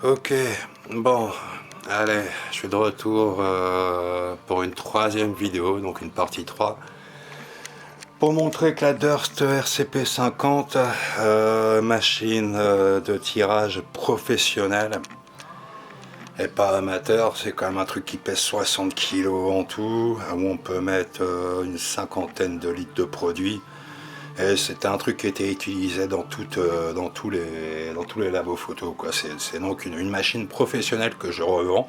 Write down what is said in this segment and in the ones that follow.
Ok, bon, allez, je suis de retour pour une troisième vidéo, donc une partie 3, pour montrer que la Durst RCP 50, machine de tirage professionnel, et pas amateur, c'est quand même un truc qui pèse 60 kilos en tout, où on peut mettre une cinquantaine de litres de produit. Et c'était un truc qui était utilisé dans tous les labos photo, quoi. C'est donc une machine professionnelle que je revends.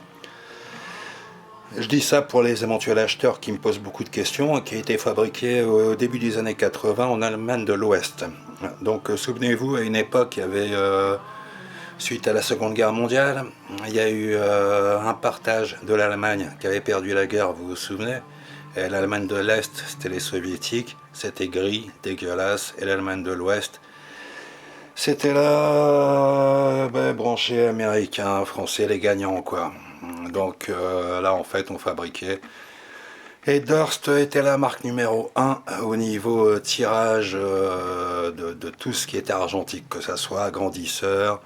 Je dis ça pour les éventuels acheteurs qui me posent beaucoup de questions, qui a été fabriquée au début des années 80 en Allemagne de l'Ouest. Donc souvenez-vous, à une époque, il y avait, suite à la Seconde Guerre mondiale, il y a eu un partage de l'Allemagne qui avait perdu la guerre, vous vous souvenez. Et l'Allemagne de l'Est, c'était les soviétiques, c'était gris, dégueulasse, et l'Allemagne de l'Ouest, c'était là, branché américain, français, les gagnants, quoi. Donc là, en fait, on fabriquait. Et Durst était la marque numéro un au niveau tirage de tout ce qui était argentique, que ça soit agrandisseur,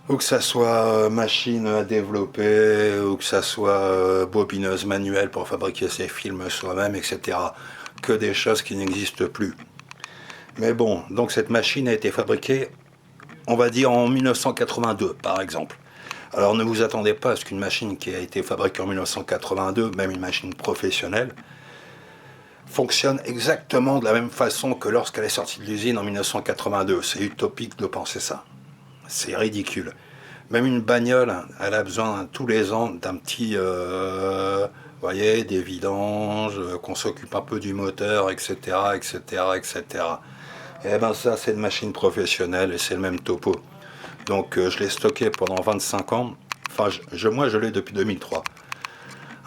ou que ça soit machine à développer, ou que ça soit bobineuse manuelle pour fabriquer ses films soi-même, etc. Que des choses qui n'existent plus. Mais bon, donc cette machine a été fabriquée, on va dire en 1982 par exemple. Alors ne vous attendez pas à ce qu'une machine qui a été fabriquée en 1982, même une machine professionnelle, fonctionne exactement de la même façon que lorsqu'elle est sortie de l'usine en 1982. C'est utopique de penser ça. C'est ridicule. Même une bagnole, elle a besoin tous les ans d'un petit, vous voyez, des vidanges, qu'on s'occupe un peu du moteur, etc., etc., etc. Et ben ça, c'est une machine professionnelle et c'est le même topo. Donc je l'ai stocké pendant 25 ans. Enfin, moi, je l'ai depuis 2003.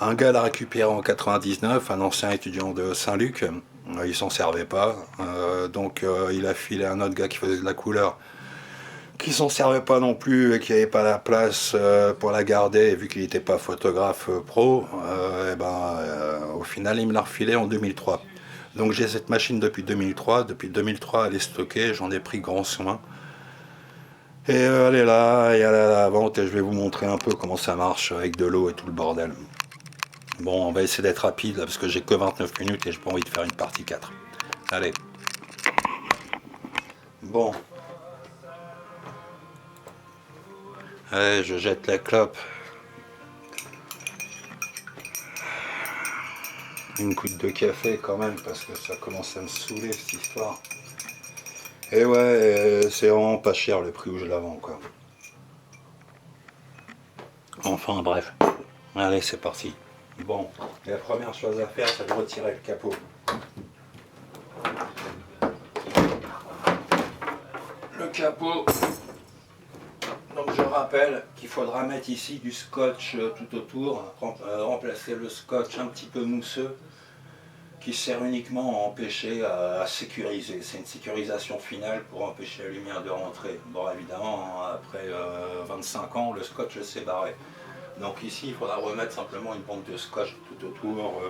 Un gars l'a récupéré en 99, un ancien étudiant de Saint-Luc. Il s'en servait pas. Donc il a filé un autre gars qui faisait de la couleur, qui s'en servait pas non plus et qui n'avait pas la place pour la garder. Et vu qu'il n'était pas photographe pro, au final, il me l'a refilé en 2003. Donc j'ai cette machine depuis 2003. Depuis 2003, elle est stockée. J'en ai pris grand soin. Et elle est là, et elle est à la vente, et je vais vous montrer un peu comment ça marche avec de l'eau et tout le bordel. Bon, on va essayer d'être rapide, là, parce que j'ai que 29 minutes et j'ai pas envie de faire une partie 4. Allez. Bon. Allez, je jette la clope. Une goutte de café quand même, parce que ça commence à me saouler cette histoire. Et ouais, c'est vraiment pas cher le prix où je la vends, quoi. Enfin, bref. Allez, c'est parti. Bon, la première chose à faire, c'est de retirer le capot. Le capot, donc je rappelle qu'il faudra mettre ici du scotch tout autour, remplacer le scotch un petit peu mousseux, qui sert uniquement à empêcher, à sécuriser. C'est une sécurisation finale pour empêcher la lumière de rentrer. Bon, évidemment, après 25 ans, le scotch s'est barré. Donc ici, il faudra remettre simplement une bande de scotch tout autour,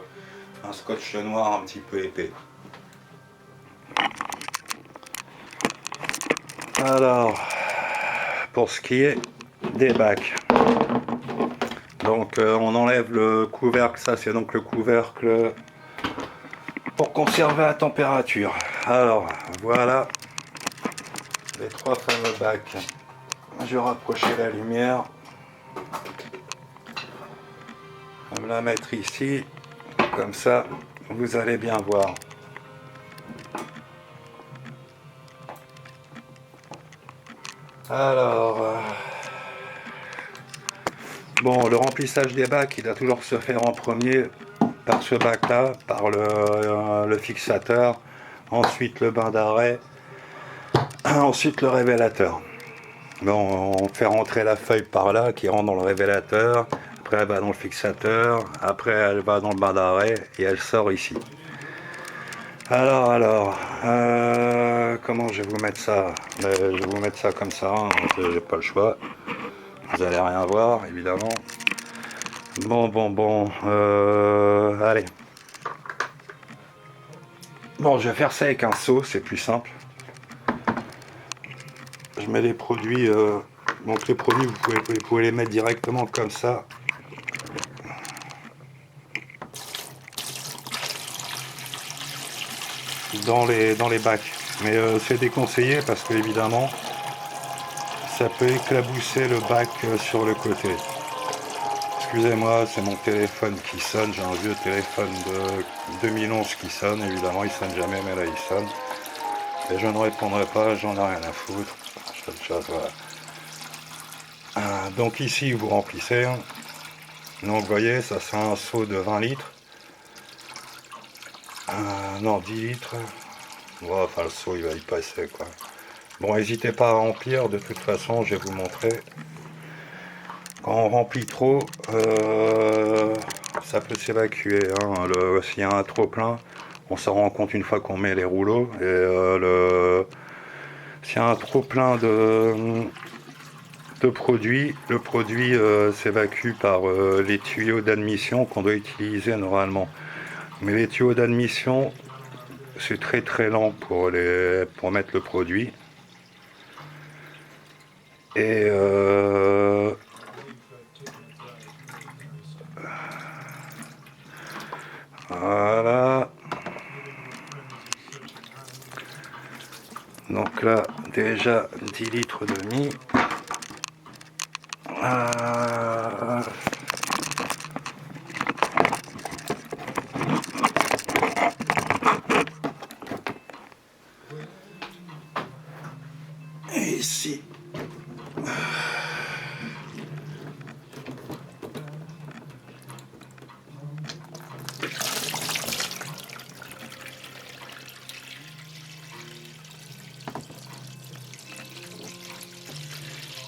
un scotch noir un petit peu épais. Alors, pour ce qui est des bacs, donc on enlève le couvercle, ça c'est donc le couvercle pour conserver la température. Alors, voilà les trois fameux bacs. Je vais rapprocher la lumière. Je vais me la mettre ici, comme ça vous allez bien voir. Alors, bon, le remplissage des bacs, il doit toujours se faire en premier par ce bac là, par le fixateur, ensuite le bain d'arrêt, ensuite le révélateur. Bon, on fait rentrer la feuille par là, qui rentre dans le révélateur, après elle va dans le fixateur, après elle va dans le bain d'arrêt et elle sort ici. Alors, comment je vais vous mettre ça? Je vais vous mettre ça comme ça, hein, j'ai pas le choix. Vous allez rien voir, évidemment. Bon, allez. Bon, je vais faire ça avec un seau, c'est plus simple. Je mets les produits Donc les produits, vous pouvez les mettre directement comme ça. Dans les bacs. Mais c'est déconseillé parce que évidemment ça peut éclabousser le bac sur le côté. Excusez-moi, c'est mon téléphone qui sonne, j'ai un vieux téléphone de 2011 qui sonne, évidemment il sonne jamais, mais là il sonne. Et je ne répondrai pas, j'en ai rien à foutre. Voilà. Donc ici vous remplissez. Donc vous voyez, ça c'est un seau de 20 litres. Non, 10 litres. Bon, enfin le seau il va y passer quoi. Bon, n'hésitez pas à remplir, de toute façon je vais vous montrer. Quand on remplit trop, ça peut s'évacuer. Hein. S'il y a un trop plein, on s'en rend compte une fois qu'on met les rouleaux. Et s'il y a un trop plein de produit, le produit s'évacue par les tuyaux d'admission qu'on doit utiliser normalement. Mais les tuyaux d'admission, c'est très très lent pour mettre le produit. Et voilà. Donc là, déjà 10 litres de mie. Et ici.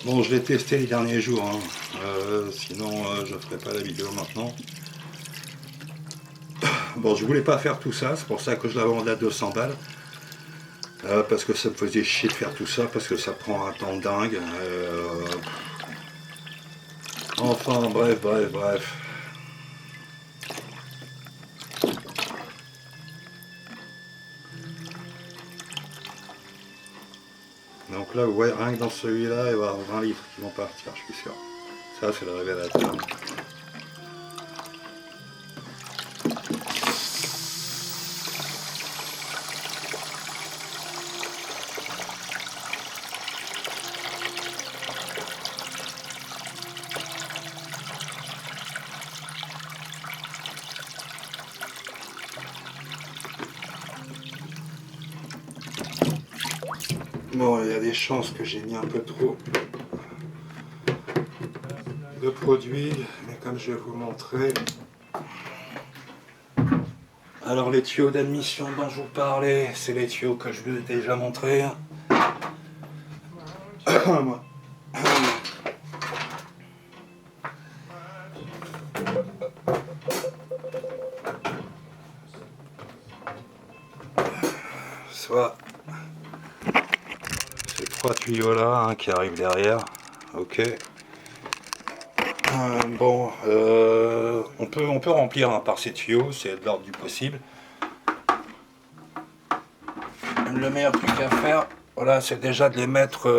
Bon, je l'ai testé les derniers jours, hein. Sinon je ne ferai pas la vidéo maintenant. Bon, je voulais pas faire tout ça, c'est pour ça que je la vendais à 200 balles. Parce que ça me faisait chier de faire tout ça, parce que ça prend un temps dingue. Enfin, bref. Donc là, vous voyez, rien que dans celui-là, il va y avoir 20 litres qui vont partir, je suis sûr. Ça, c'est le révélateur. Bon, il y a des chances que j'ai mis un peu trop de produits, mais comme je vais vous montrer. Alors les tuyaux d'admission dont je vous parlais, c'est les tuyaux que je vous ai déjà montrés. Soit ces trois tuyaux là qui arrivent derrière. Ok. Bon, on peut remplir hein, par ces tuyaux, c'est de l'ordre du possible. Le meilleur truc à faire, voilà, c'est déjà de les mettre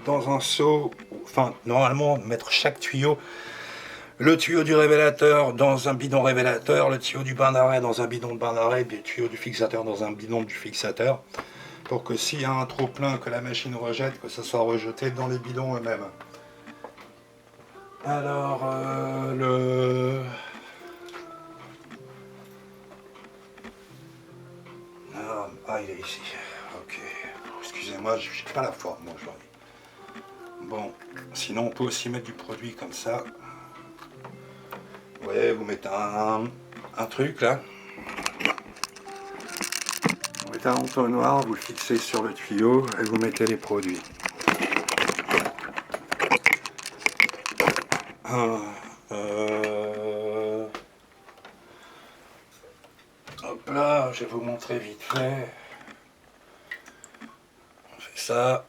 dans un seau. Enfin, normalement, mettre chaque tuyau. Le tuyau du révélateur dans un bidon révélateur, le tuyau du bain d'arrêt dans un bidon de bain d'arrêt, puis le tuyau du fixateur dans un bidon du fixateur, pour que s'il y a un trop plein que la machine rejette, que ça soit rejeté dans les bidons eux-mêmes. Alors, il est ici. Ok. Excusez-moi, je n'ai pas la forme aujourd'hui. Bon, sinon on peut aussi mettre du produit comme ça. Vous voyez, vous mettez un truc là. Vous mettez un entonnoir, vous le fixez sur le tuyau et vous mettez les produits. Hop là, je vais vous montrer vite fait. On fait ça.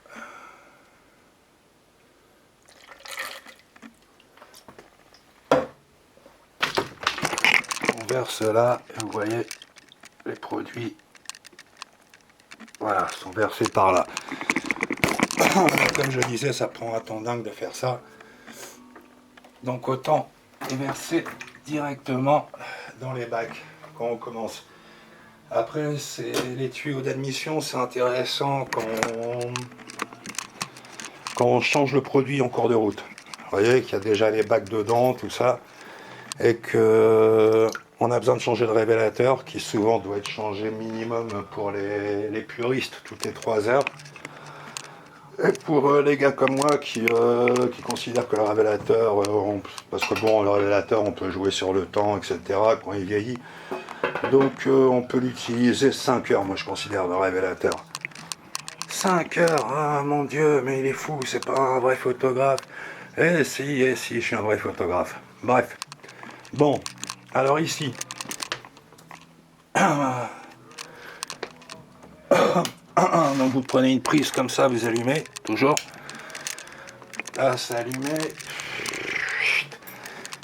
On verse là et vous voyez les produits. Voilà, sont versés par là. Comme je disais, ça prend un temps dingue de faire ça. Donc autant verser directement dans les bacs quand on commence. Après, c'est les tuyaux d'admission, c'est intéressant quand on change le produit en cours de route. Vous voyez qu'il y a déjà les bacs dedans, tout ça, et que on a besoin de changer le révélateur, qui souvent doit être changé minimum pour les puristes toutes les 3 heures. Et pour les gars comme moi qui considèrent que le révélateur, parce que bon, le révélateur on peut jouer sur le temps, etc. quand il vieillit, donc on peut l'utiliser 5 heures, moi je considère le révélateur. 5 heures, ah mon Dieu, mais il est fou, c'est pas un vrai photographe. Eh si, je suis un vrai photographe. Bref. Bon, alors ici. Donc vous prenez une prise comme ça, vous allumez, toujours. Là, c'est allumé.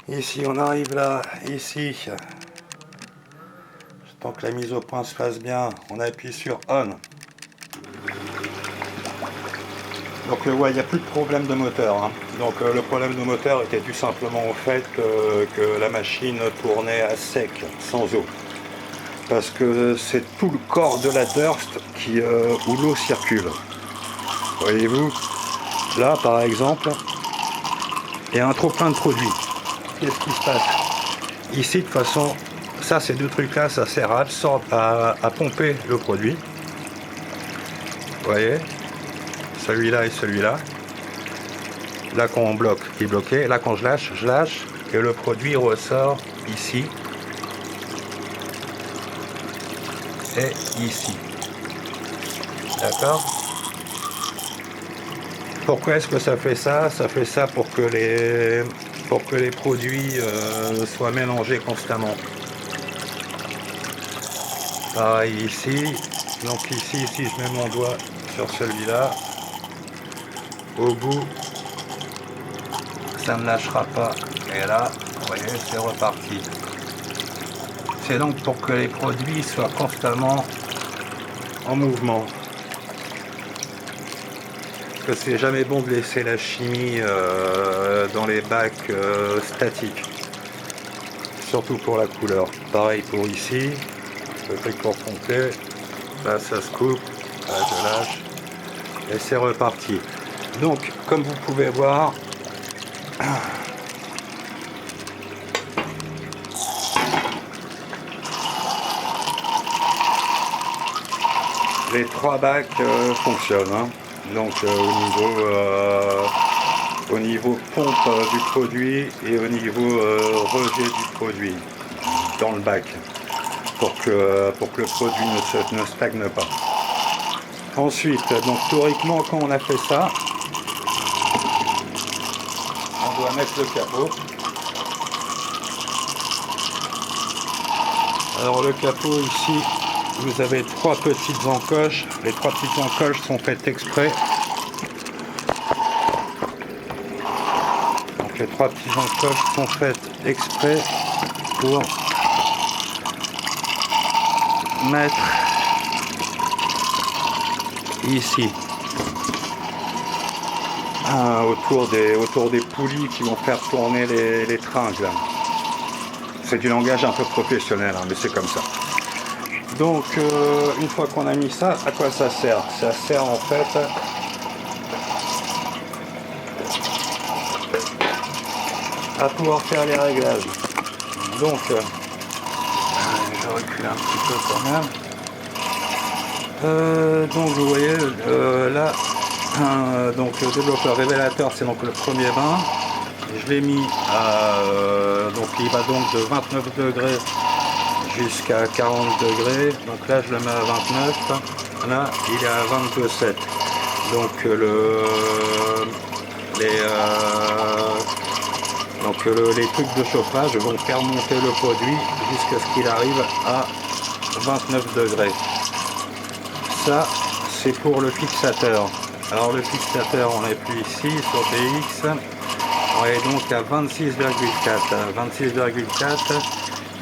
Ici, on arrive là, ici. Tant que la mise au point se fasse bien, on appuie sur On. Donc ouais, il n'y a plus de problème de moteur. Hein. Donc le problème de moteur était tout simplement au fait que la machine tournait à sec, sans eau. Parce que c'est tout le corps de la Durst où l'eau circule. Voyez-vous, là par exemple, il y a un trop plein de produits. Qu'est-ce qui se passe? Ici de toute façon, ça ces deux trucs là, ça sert à absorber, à pomper le produit. Vous voyez, celui-là et celui-là. Là quand on bloque, il est bloqué. Là quand je lâche, et le produit ressort ici. Et ici. D'accord? Pourquoi est-ce que ça fait ça? Ça fait ça pour que les produits soient mélangés constamment. Pareil ici. Donc ici, si je mets mon doigt sur celui-là, au bout, ça ne lâchera pas. Et là, vous voyez, c'est reparti. C'est donc pour que les produits soient constamment en mouvement. Que c'est jamais bon de laisser la chimie dans les bacs statiques. Surtout pour la couleur. Pareil pour ici. Le truc pour pomper. Là ça se coupe. Là je lâche. Et c'est reparti. Donc comme vous pouvez voir, les 3 bacs fonctionnent. Hein. Donc au niveau pompe du produit et au niveau rejet du produit dans le bac pour que le produit ne stagne pas. Ensuite, donc théoriquement quand on a fait ça, on doit mettre le capot. Alors le capot ici, vous avez 3 petites encoches. Les 3 petites encoches sont faites exprès. Donc les 3 petites encoches sont faites exprès pour mettre ici autour des poulies qui vont faire tourner les tringles. C'est du langage un peu professionnel, hein, mais c'est comme ça. Donc une fois qu'on a mis ça, à quoi ça sert? Ça sert en fait à pouvoir faire les réglages. Donc je recule un petit peu quand même. Donc vous voyez là, donc le développeur révélateur, c'est donc le premier bain. Je l'ai mis à donc il va donc de 29 degrés jusqu'à 40 degrés. Donc là je le mets à 29. Là il est à 22,7. Donc les trucs de chauffage vont faire monter le produit jusqu'à ce qu'il arrive à 29 degrés. Ça c'est pour le fixateur. Alors le fixateur on appuie ici sur DX. On est donc à 26,4.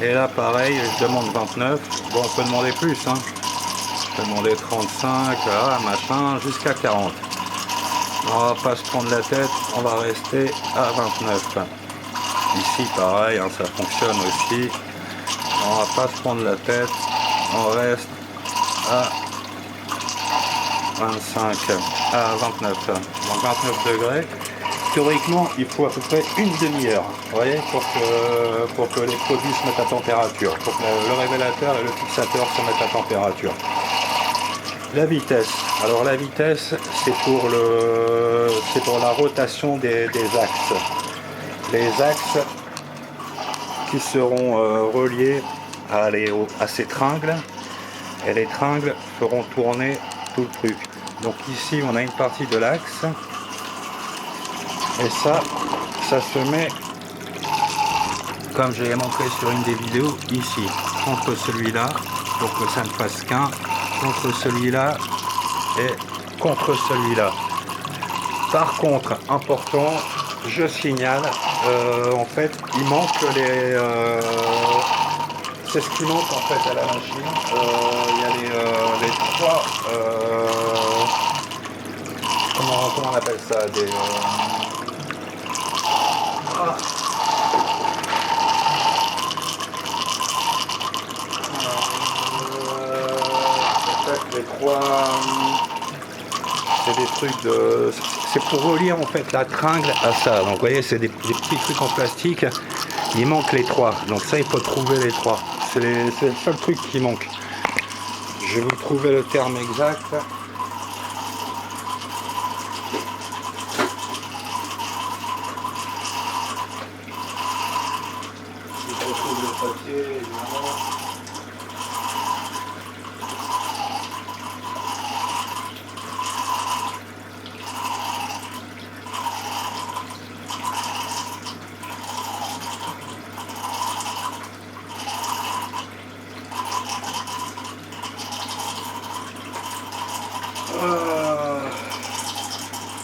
Et là pareil, je demande 29. Bon, on peut demander plus, hein. Je peux demander 35, voilà, machin, jusqu'à 40. On va pas se prendre la tête, on va rester à 29. Ici pareil, hein, ça fonctionne aussi. On va pas se prendre la tête, on reste à 25, à 29. Donc 29 degrés. Théoriquement, il faut à peu près une demi-heure, vous voyez, pour que les produits se mettent à température, pour que le révélateur et le fixateur se mettent à température. La vitesse. Alors la vitesse, c'est pour la rotation des axes. Les axes qui seront reliés à ces tringles, et les tringles feront tourner tout le truc. Donc ici, on a une partie de l'axe. Et ça se met, comme je l'ai montré sur une des vidéos, ici, contre celui-là, pour que ça ne fasse qu'un, contre celui-là et contre celui-là. Par contre, important, je signale, en fait, il manque les... c'est ce qui manque en fait à la machine. Il y a les trois... comment on appelle ça, les trois, c'est des trucs de, c'est pour relier en fait la tringle à ça. Donc vous voyez, c'est des petits trucs en plastique. Il manque les trois. Donc ça, il faut trouver les trois. C'est le seul truc qui manque. Je vais vous trouver le terme exact. Je retrouve le papier, évidemment.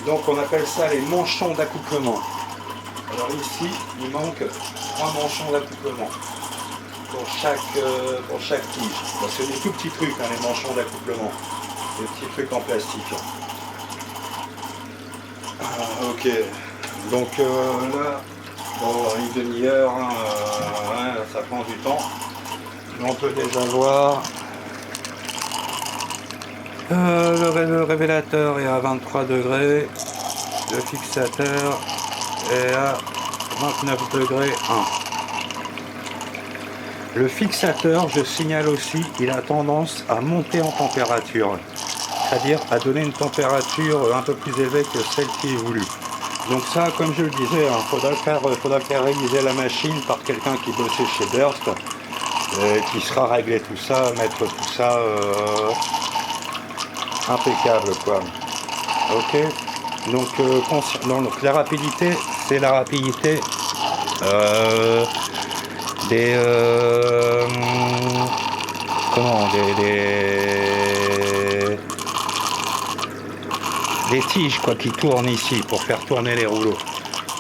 Donc on appelle ça les manchons d'accouplement. Alors ici, il manque 3 manchons d'accouplement pour chaque tige. Bon, c'est des tout petits trucs, hein, les manchons d'accouplement. Des petits trucs en plastique. Ok. Donc là, bon, une demi-heure, hein, ça prend du temps. Mais on peut déjà voir. Le révélateur est à 23 degrés, le fixateur est à 29 degrés 1. Le fixateur, je signale aussi, il a tendance à monter en température, c'est-à-dire à donner une température un peu plus élevée que celle qui est voulue. Donc ça, comme je le disais, il faudra faire réviser la machine par quelqu'un qui bossait chez Durst, qui sera régler tout ça, mettre tout ça... impeccable quoi. Ok, donc la rapidité, c'est la rapidité des des tiges quoi qui tournent ici pour faire tourner les rouleaux.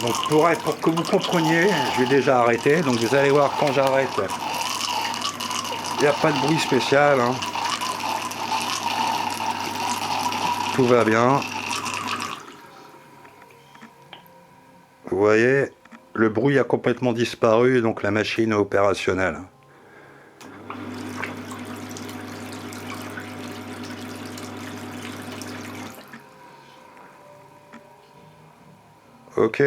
Donc pour que vous compreniez, je vais déjà arrêter. Donc vous allez voir quand j'arrête, il n'y a pas de bruit spécial, hein. Tout va bien. Vous voyez, le bruit a complètement disparu, donc la machine est opérationnelle. Ok.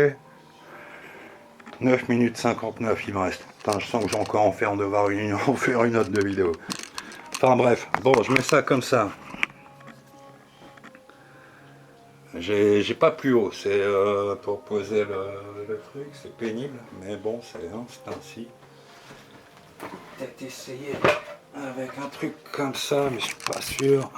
9 minutes 59 il me reste. Putain, je sens que j'ai encore en faire une autre de vidéo. Enfin bref, bon, je mets ça comme ça. J'ai pas plus haut, c'est pour poser le truc, c'est pénible, mais bon, c'est ainsi. Peut-être essayer avec un truc comme ça, mais je suis pas sûr.